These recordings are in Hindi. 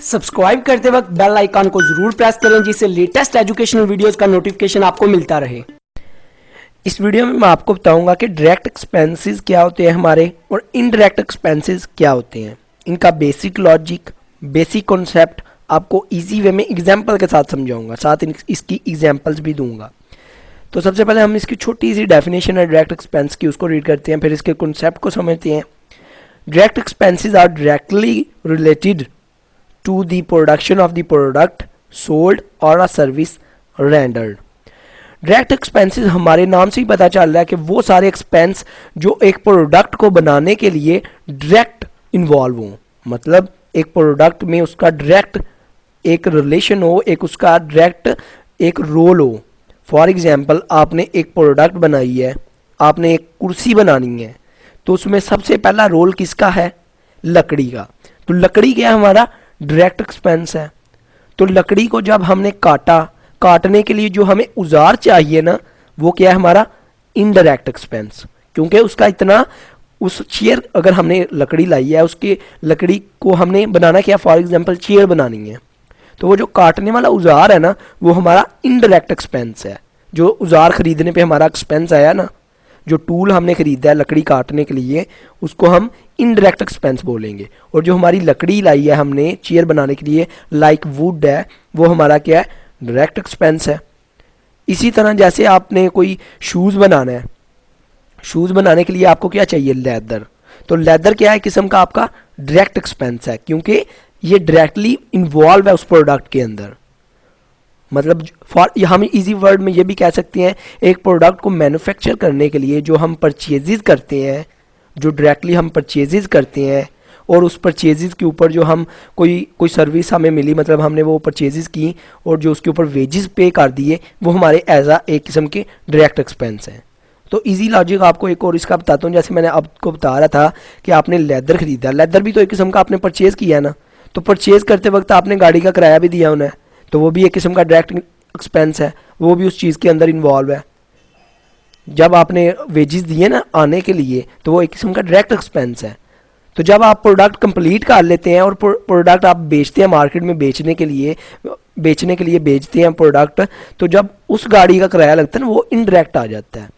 सब्सक्राइब करते वक्त बेल आइकन को जरूर प्रेस करें जिससे लेटेस्ट एजुकेशनल वीडियोस का नोटिफिकेशन आपको मिलता रहे। इस वीडियो में मैं आपको बताऊंगा कि डायरेक्ट एक्सपेंसेस क्या होते हैं हमारे और इनडायरेक्ट एक्सपेंसेस क्या होते हैं। इनका बेसिक लॉजिक, बेसिक कॉन्सेप्ट आपको इजी वे में एग्जांपल के साथ समझाऊंगा, साथ इसकी एग्जांपल्स भी दूंगा। तो सबसे पहले हम इसकी छोटी सी डेफिनेशन है डायरेक्ट एक्सपेंस की, उसको रीड करते हैं, फिर इसके कॉन्सेप्ट को समझते हैं। Direct expenses are directly related to the production of the product sold or a service rendered। Direct expenses हमारे नाम से ही पता चल रहा है कि वो सारे एक्सपेंस जो एक प्रोडक्ट को बनाने के लिए डायरेक्ट इन्वॉल्व हो, मतलब एक प्रोडक्ट में उसका डायरेक्ट एक रिलेशन हो, एक उसका डायरेक्ट एक रोल हो। फॉर एग्जांपल आपने एक प्रोडक्ट बनाई है, आपने एक कुर्सी बनानी है, तो उसमें सबसे पहला रोल किसका है? लकड़ी का। तो लकड़ी क्या है? हमारा डायरेक्ट एक्सपेंस है। तो लकड़ी को जब हमने काटा, काटने के लिए जो हमें औजार चाहिए ना, वो क्या है? हमारा इनडायरेक्ट एक्सपेंस। क्योंकि उसका इतना, उस चेयर अगर हमने लकड़ी लाई है, उसकी लकड़ी को हमने बनाना क्या? फॉर एग्जांपल चेयर बनानी है, तो वो जो काटने वाला औजार है ना, वो हमारा इनडायरेक्ट एक्सपेंस है। जो औजार खरीदने पे हमारा एक्सपेंस आया ना, जो टूल हमने खरीदा है लकड़ी काटने के लिए, उसको हम इनडायरेक्ट एक्सपेंस बोलेंगे। और जो हमारी लकड़ी लाई है हमने चेयर बनाने के लिए, लाइक वुड है, वो हमारा क्या है? डायरेक्ट एक्सपेंस है। इसी तरह जैसे आपने कोई शूज़ बनाना है, शूज़ बनाने के लिए आपको क्या चाहिए? लेदर। तो लेदर क्या है? किस्म का आपका डायरेक्ट एक्सपेंस है, क्योंकि ये डायरेक्टली इन्वॉल्व है उस प्रोडक्ट के अंदर। मतलब हम इजी वर्ड में ये भी कह सकते हैं, एक प्रोडक्ट को मैन्युफैक्चर करने के लिए जो हम परचेजेस करते हैं, जो डायरेक्टली हम परचेजेस करते हैं, और उस परचेजेस के ऊपर जो हम कोई सर्विस हमें मिली, मतलब हमने वो परचेजेस की और जो उसके ऊपर वेजेस पे कर दिए, वो हमारे एज आ एक किस्म के डायरेक्ट एक्सपेंस हैं। तो इजी लॉजिक आपको एक और इसका बताता हूँ। जैसे मैंने आपको बता रहा था कि आपने लेदर खरीदा, लेदर भी तो एक किस्म का आपने परचेज़ किया है ना, तो परचेज़ करते वक्त आपने गाड़ी का किराया भी दिया उन्हें, तो वो भी एक किस्म का डायरेक्ट एक्सपेंस है, वो भी उस चीज़ के अंदर इन्वॉल्व है। जब आपने वेजेस दिए ना आने के लिए, तो वो एक किस्म का डायरेक्ट एक्सपेंस है। तो जब आप प्रोडक्ट कंप्लीट कर लेते हैं और प्रोडक्ट आप बेचते हैं मार्केट में, बेचने के लिए बेचते हैं प्रोडक्ट, तो जब उस गाड़ी का किराया लगता है ना, वो इनडायरेक्ट आ जाता है,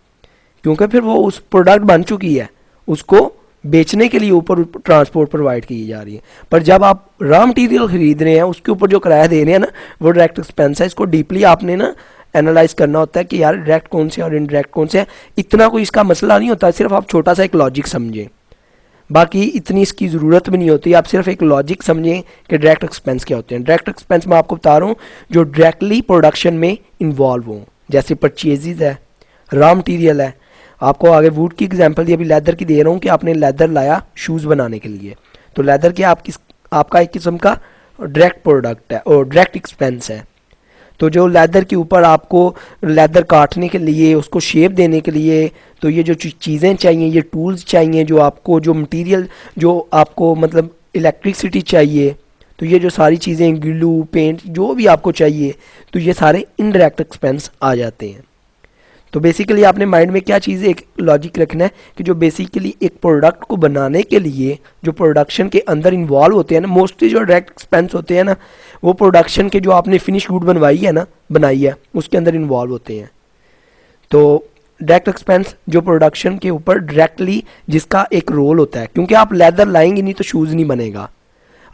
क्योंकि फिर वो उस प्रोडक्ट बन चुकी है, उसको बेचने के लिए ऊपर ट्रांसपोर्ट प्रोवाइड की जा रही है। पर जब आप रॉ मटेरियल खरीद रहे हैं, उसके ऊपर जो किराया दे रहे हैं ना, वो डायरेक्ट एक्सपेंस है। इसको डीपली आपने ना एनालाइज करना होता है कि यार डायरेक्ट कौन से और इनडायरेक्ट कौन से है। इतना कोई इसका मसला नहीं होता, सिर्फ आप छोटा सा एक लॉजिक समझें, बाकी इतनी इसकी ज़रूरत भी नहीं होती। आप सिर्फ एक लॉजिक समझें कि डायरेक्ट एक्सपेंस क्या होते हैं। डायरेक्ट एक्सपेंस मैं आपको बता रहा हूँ जो डायरेक्टली प्रोडक्शन में इन्वॉल्व हों, जैसे परचेजेज है, रॉ मटीरियल है। आपको आगे वुड की एग्जांपल दी, अभी लेदर की दे रहा हूँ कि आपने लेदर लाया शूज़ बनाने के लिए, तो लेदर क्या आपका एक किस्म का डायरेक्ट प्रोडक्ट है और डायरेक्ट एक्सपेंस है। तो जो लेदर के ऊपर आपको लेदर काटने के लिए, उसको शेप देने के लिए, तो ये जो चीज़ें चाहिए, ये टूल्स चाहिए, जो आपको जो मटेरियल, जो आपको मतलब इलेक्ट्रिसिटी चाहिए, तो ये जो सारी चीज़ें, ग्लू, पेंट, जो भी आपको चाहिए, तो ये सारे इनडायरेक्ट एक्सपेंस आ जाते हैं। तो बेसिकली आपने माइंड में क्या चीज़, एक लॉजिक रखना है कि जो बेसिकली एक प्रोडक्ट को बनाने के लिए जो प्रोडक्शन के अंदर इन्वॉल्व होते हैं ना, मोस्टली जो डायरेक्ट एक्सपेंस होते हैं ना, वो प्रोडक्शन के जो आपने फिनिश गुड बनाई है उसके अंदर इन्वॉल्व होते हैं। तो डायरेक्ट एक्सपेंस जो प्रोडक्शन के ऊपर डायरेक्टली जिसका एक रोल होता है, क्योंकि आप लेदर लाएंगे नहीं तो शूज़ नहीं बनेगा,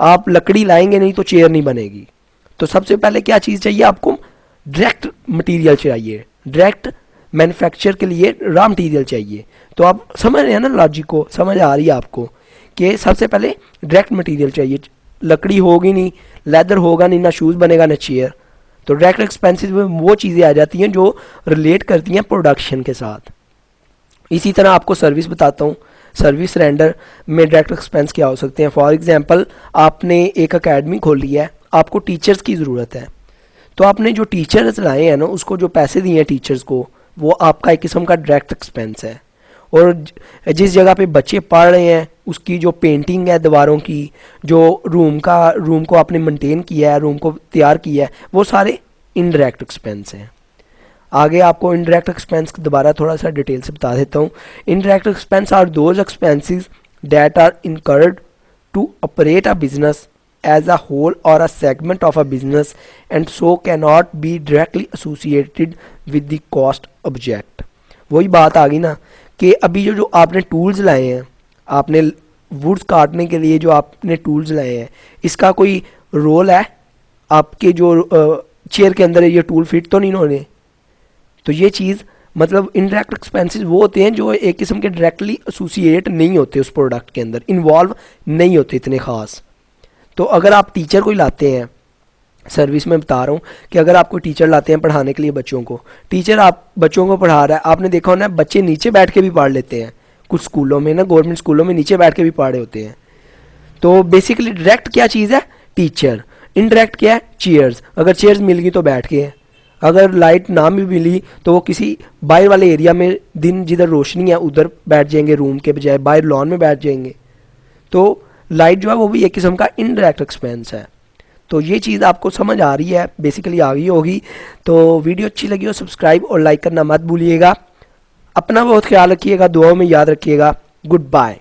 आप लकड़ी लाएंगे नहीं तो चेयर नहीं बनेगी। तो सबसे पहले क्या चीज़ चाहिए आपको? डायरेक्ट मटीरियल चाहिए, डायरेक्ट मैन्युफैक्चर के लिए रॉ मटेरियल चाहिए। तो आप समझ रहे हैं ना लॉजिक को, समझ आ रही है आपको कि सबसे पहले डायरेक्ट मटेरियल चाहिए। लकड़ी होगी नहीं, लेदर होगा नहीं, ना शूज़ बनेगा ना चेयर। तो डायरेक्ट एक्सपेंसेस में वो चीज़ें आ जाती हैं जो रिलेट करती हैं प्रोडक्शन के साथ। इसी तरह आपको सर्विस बताता हूँ। सर्विस रेंडर में डायरेक्ट एक्सपेंस क्या हो सकते हैं? फॉर एग्जांपल आपने एक अकेडमी खोली है, आपको टीचर्स की ज़रूरत है, तो आपने जो टीचर्स लाए हैं ना, उसको जो पैसे दिए हैं टीचर्स को, वो आपका एक किस्म का डायरेक्ट एक्सपेंस है। और जिस जगह पे बच्चे पढ़ रहे हैं, उसकी जो पेंटिंग है दीवारों की, जो रूम को आपने मेंटेन किया है, रूम को तैयार किया है, वो सारे इनडायरेक्ट एक्सपेंस हैं। आगे आपको इनडायरेक्ट एक्सपेंस दोबारा थोड़ा सा डिटेल से बता देता हूँ। Indirect expense are those expenses that are incurred to operate a business as a whole or a segment of a business and so cannot be directly associated with the cost object। वही बात आ गई ना कि अभी जो जो आपने टूल्स लाए हैं, आपने वुड्स काटने के लिए जो आपने टूल्स लाए हैं, इसका कोई रोल है आपके जो चेयर के अंदर ये टूल फिट तो नहीं होने। तो ये चीज़ मतलब इनडायरेक्ट एक्सपेंसेस वो होते हैं जो एक किस्म के डायरेक्टली एसोसिएट नहीं होते उस प्रोडक्ट के अंदर, इन्वॉल्व नहीं होते इतने ख़ास। तो अगर आप टीचर कोई लाते हैं, सर्विस में बता रहा हूँ कि अगर आप कोई टीचर लाते हैं पढ़ाने के लिए बच्चों को, टीचर आप बच्चों को पढ़ा रहा है, आपने देखा होना बच्चे नीचे बैठ के भी पढ़ लेते हैं, कुछ स्कूलों में ना, गवर्नमेंट स्कूलों में नीचे बैठ के भी पढ़े होते हैं। तो बेसिकली डायरेक्ट क्या चीज़ है? टीचर। इनडायरेक्ट क्या है? चेयर्स। अगर चेयर्स मिल गई तो बैठ के हैं, अगर लाइट ना भी मिली तो वो किसी बाहर वाले एरिया में, दिन जिधर रोशनी है उधर बैठ जाएंगे, रूम के बजाय बाहर लॉन में बैठ जाएंगे। तो लाइट जो है वो भी एक किस्म का इनडायरेक्ट एक्सपेंस है। तो ये चीज़ आपको समझ आ रही है, बेसिकली आ गई होगी। तो वीडियो अच्छी लगी हो सब्सक्राइब और लाइक करना मत भूलिएगा। अपना बहुत ख्याल रखिएगा, दुआओं में याद रखिएगा। Good bye.